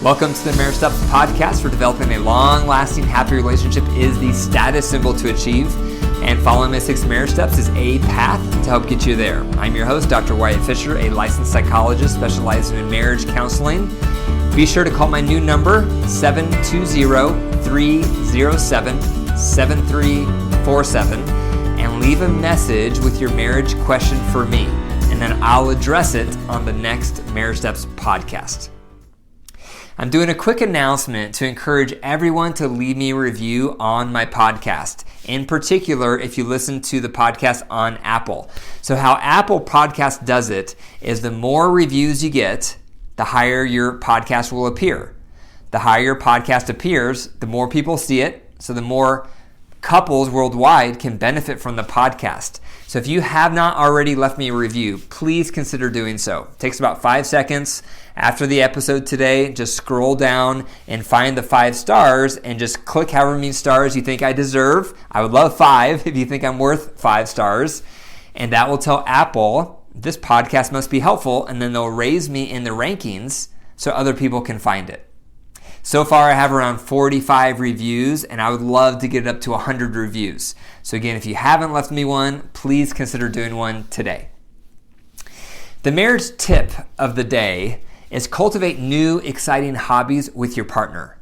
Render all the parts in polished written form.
Welcome to the Marriage Steps podcast. For developing a long-lasting, happy relationship is the status symbol to achieve, and following my 6 marriage steps is a path to help get you there. I'm your host, Dr. Wyatt Fisher, a licensed psychologist specializing in marriage counseling. Be sure to call my new number, 720-307-7347, and leave a message with your marriage question for me, and then I'll address it on the next Marriage Steps podcast. I'm doing a quick announcement to encourage everyone to leave me a review on my podcast. In particular, if you listen to the podcast on Apple. So how Apple Podcast does it is the more reviews you get, the higher your podcast will appear. The higher your podcast appears, the more people see it, so the more couples worldwide can benefit from the podcast. So if you have not already left me a review, please consider doing so. It takes about 5 seconds after the episode today. Just scroll down and find the 5 stars and just click however many stars you think I deserve. I would love 5 if you think I'm worth 5 stars. And that will tell Apple this podcast must be helpful, and then they'll raise me in the rankings so other people can find it. So far, I have around 45 reviews, and I would love to get it up to 100 reviews. So again, if you haven't left me one, please consider doing one today. The marriage tip of the day is cultivate new, exciting hobbies with your partner.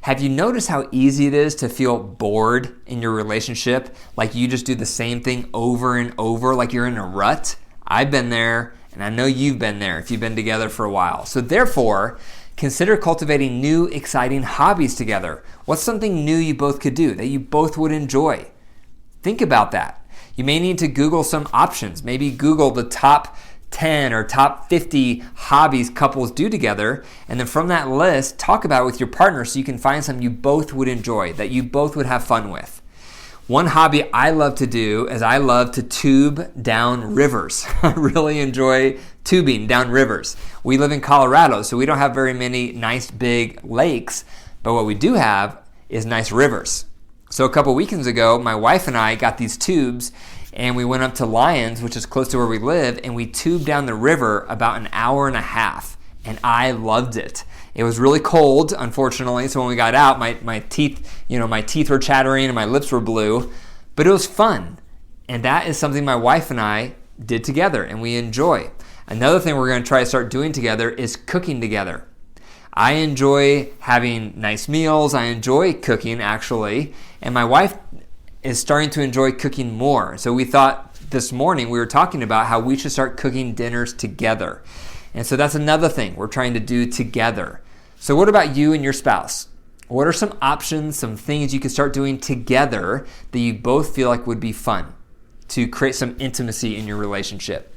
Have you noticed how easy it is to feel bored in your relationship? Like you just do the same thing over and over, like you're in a rut? I've been there, and I know you've been there if you've been together for a while. So therefore, consider cultivating new, exciting hobbies together. What's something new you both could do that you both would enjoy? Think about that. You may need to Google some options. Maybe Google the top 10 or top 50 hobbies couples do together, and then from that list, talk about it with your partner so you can find something you both would enjoy, that you both would have fun with. One hobby I love to do is I love to tube down rivers. I really enjoy tubing down rivers. We live in Colorado, so we don't have very many nice big lakes, but what we do have is nice rivers. So a couple weekends ago, my wife and I got these tubes, and we went up to Lyons, which is close to where we live, and we tubed down the river about an hour and a half, and I loved it. It was really cold, unfortunately, so when we got out, my teeth were chattering and my lips were blue, but it was fun. And that is something my wife and I did together, and we enjoy. Another thing we're going to try to start doing together is cooking together. I enjoy having nice meals. I enjoy cooking, actually, and my wife is starting to enjoy cooking more. So we thought this morning, we were talking about how we should start cooking dinners together. And so that's another thing we're trying to do together. So what about you and your spouse? What are some options, some things you could start doing together that you both feel like would be fun to create some intimacy in your relationship?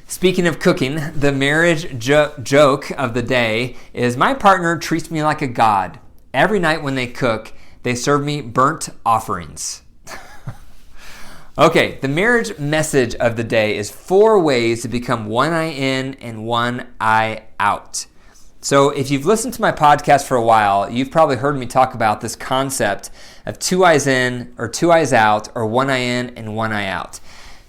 Speaking of cooking, the marriage joke of the day is my partner treats me like a god. Every night when they cook, they serve me burnt offerings. Okay, the marriage message of the day is 4 ways to become one eye in and one eye out. So if you've listened to my podcast for a while, you've probably heard me talk about this concept of 2 eyes in or 2 eyes out, or 1 eye in and 1 eye out.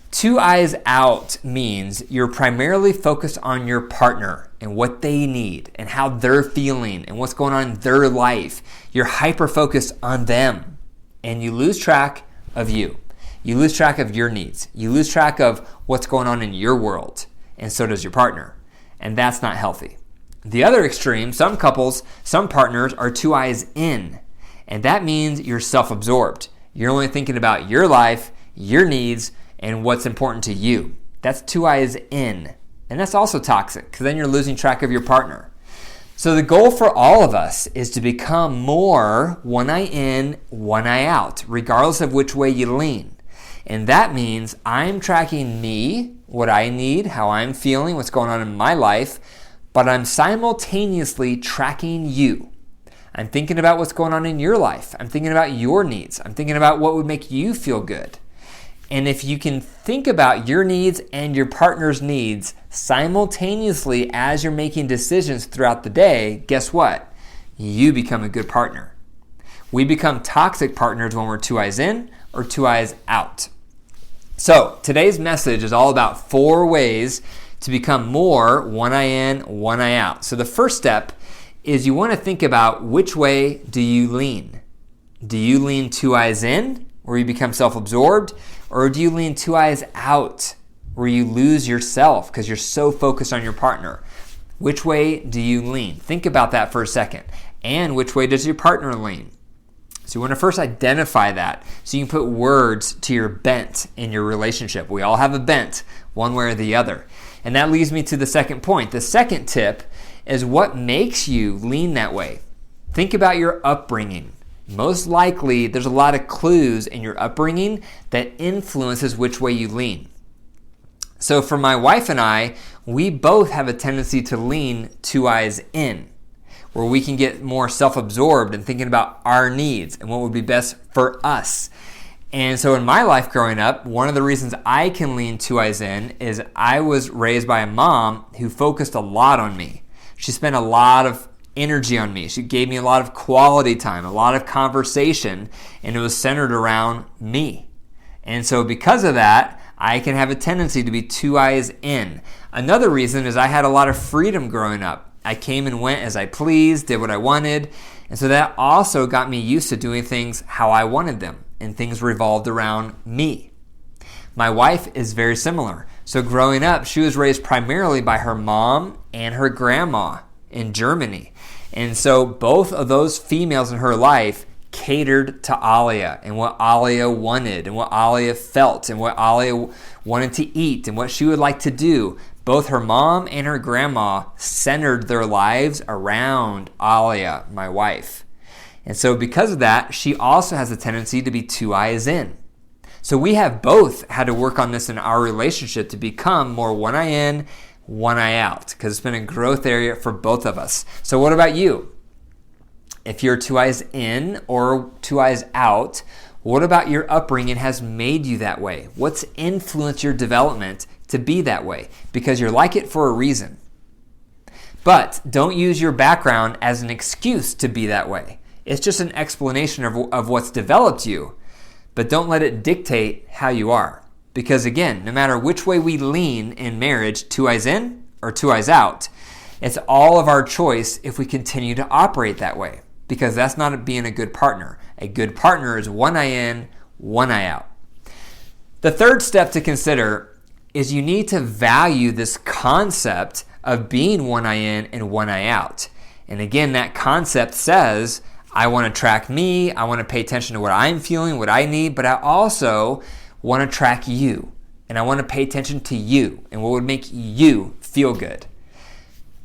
2 eyes out means you're primarily focused on your partner and what they need and how they're feeling and what's going on in their life. You're hyper-focused on them, and you lose track of you. You lose track of your needs. You lose track of what's going on in your world, and so does your partner. And that's not healthy. The other extreme, some couples, some partners are 2 eyes in, and that means you're self-absorbed. You're only thinking about your life, your needs, and what's important to you. That's 2 eyes in, and that's also toxic because then you're losing track of your partner. So the goal for all of us is to become more 1 eye in, 1 eye out, regardless of which way you lean. And that means I'm tracking me, what I need, how I'm feeling, what's going on in my life, but I'm simultaneously tracking you. I'm thinking about what's going on in your life. I'm thinking about your needs. I'm thinking about what would make you feel good. And if you can think about your needs and your partner's needs simultaneously as you're making decisions throughout the day, guess what? You become a good partner. We become toxic partners when we're 2 eyes in or 2 eyes out. So today's message is all about 4 ways to become more 1 eye in, 1 eye out. So the first step is you want to think about which way do you lean. Do you lean two eyes in, where you become self-absorbed, or do you lean two eyes out, where you lose yourself because you're so focused on your partner? Which way do you lean? Think about that for a second. And which way does your partner lean? So you want to first identify that so you can put words to your bent in your relationship. We all have a bent, one way or the other. And that leads me to the second point. The second tip is what makes you lean that way. Think about your upbringing. Most likely, there's a lot of clues in your upbringing that influences which way you lean. So for my wife and I, we both have a tendency to lean two eyes in, where we can get more self-absorbed and thinking about our needs and what would be best for us. And so in my life growing up, one of the reasons I can lean two eyes in is I was raised by a mom who focused a lot on me. She spent a lot of energy on me. She gave me a lot of quality time, a lot of conversation, and it was centered around me. And so because of that, I can have a tendency to be two eyes in. Another reason is I had a lot of freedom growing up. I came and went as I pleased, did what I wanted, and so that also got me used to doing things how I wanted them, and things revolved around me. My wife is very similar. So growing up, she was raised primarily by her mom and her grandma in Germany. And so both of those females in her life catered to Alia and what Alia wanted and what Alia felt and what Alia wanted to eat and what she would like to do. Both her mom and her grandma centered their lives around Alia, my wife. And so because of that, she also has a tendency to be two eyes in. So we have both had to work on this in our relationship to become more one eye in, one eye out, because it's been a growth area for both of us. So what about you? If you're two eyes in or two eyes out, what about your upbringing has made you that way? What's influenced your development to be that way? Because you're like it for a reason. But don't use your background as an excuse to be that way. It's just an explanation of what's developed you. But don't let it dictate how you are. Because again, no matter which way we lean in marriage, two eyes in or two eyes out, it's all of our choice if we continue to operate that way. Because that's not being a good partner. A good partner is one eye in, one eye out. The third step to consider is you need to value this concept of being one eye in and one eye out. And again, that concept says, I want to track me, I want to pay attention to what I'm feeling, what I need, but I also want to track you. And I want to pay attention to you and what would make you feel good.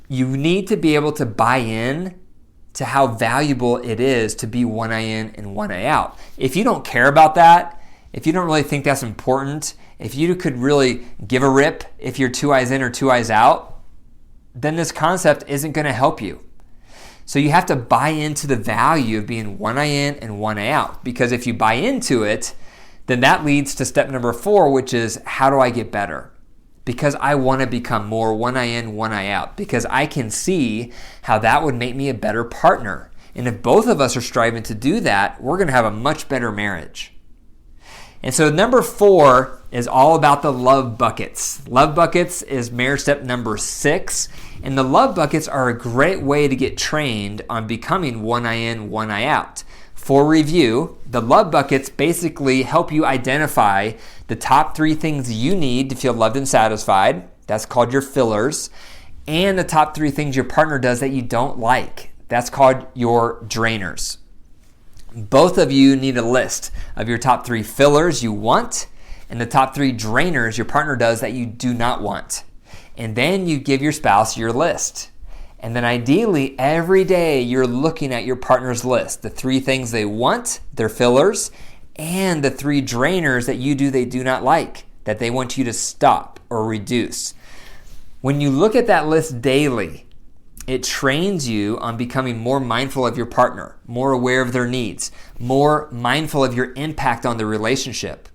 You need to be able to buy in to how valuable it is to be one eye in and one eye out. If you don't care about that, if you don't really think that's important, if you could really give a rip if you're two eyes in or two eyes out, then this concept isn't going to help you. So you have to buy into the value of being one eye in and one eye out. Because if you buy into it, then that leads to step number 4, which is how do I get better? Because I want to become more one eye in, one eye out. Because I can see how that would make me a better partner. And if both of us are striving to do that, we're going to have a much better marriage. And so number 4 is all about the love buckets. Love buckets is marriage step number 6. And the love buckets are a great way to get trained on becoming one eye in, one eye out. For review, the love buckets basically help you identify the top 3 things you need to feel loved and satisfied. That's called your fillers. And the top 3 things your partner does that you don't like. That's called your drainers. Both of you need a list of your top 3 fillers you want and the top 3 drainers your partner does that you do not want. And then you give your spouse your list. And then ideally, every day you're looking at your partner's list. The 3 things they want, their fillers, and the 3 drainers that you do they do not like, that they want you to stop or reduce. When you look at that list daily, it trains you on becoming more mindful of your partner, more aware of their needs, more mindful of your impact on the relationship.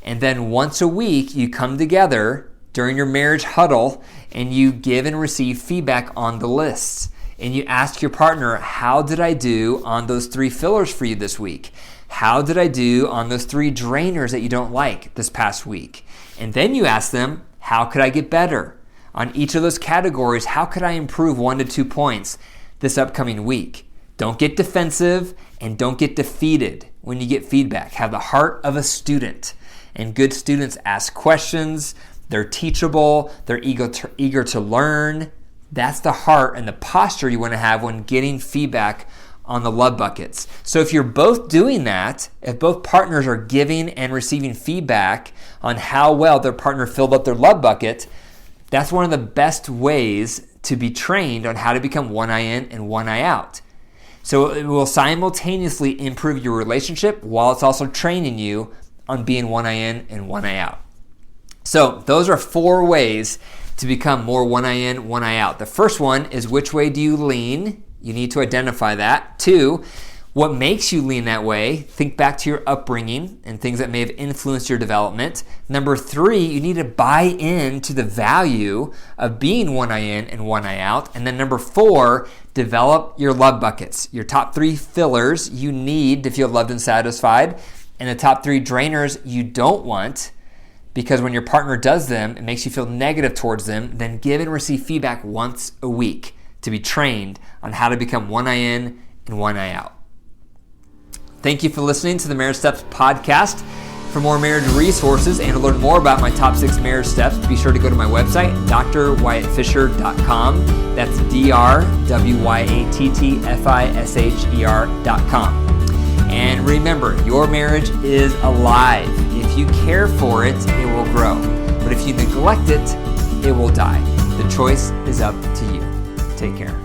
And then once a week, you come together during your marriage huddle and you give and receive feedback on the lists. And you ask your partner, how did I do on those 3 fillers for you this week? How did I do on those 3 drainers that you don't like this past week? And then you ask them, how could I get better? On each of those categories, how could I improve 1 to 2 points? this upcoming week. Don't get defensive and don't get defeated when you get feedback. Have the heart of a student. And good students ask questions. They're teachable. They're eager to learn. That's the heart and the posture you want to have when getting feedback on the love buckets. So if you're both doing that, if both partners are giving and receiving feedback on how well their partner filled up their love bucket, that's one of the best ways to be trained on how to become one eye in and one eye out. So it will simultaneously improve your relationship while it's also training you on being one eye in and one eye out. So those are 4 ways to become more one eye in, one eye out. The first one is, which way do you lean? You need to identify that. 2, what makes you lean that way? Think back to your upbringing and things that may have influenced your development. Number 3, you need to buy into the value of being one eye in and one eye out. And then number 4, develop your love buckets, your top 3 fillers you need to feel loved and satisfied, and the top 3 drainers you don't want, because when your partner does them, it makes you feel negative towards them. Then give and receive feedback once a week to be trained on how to become one eye in and one eye out. Thank you for listening to the Marriage Steps podcast. For more marriage resources and to learn more about my top 6 marriage steps, be sure to go to my website, drwyattfisher.com. That's drwyattfisher.com. And remember, your marriage is alive. If you care for it, it will grow. But if you neglect it, it will die. The choice is up to you. Take care.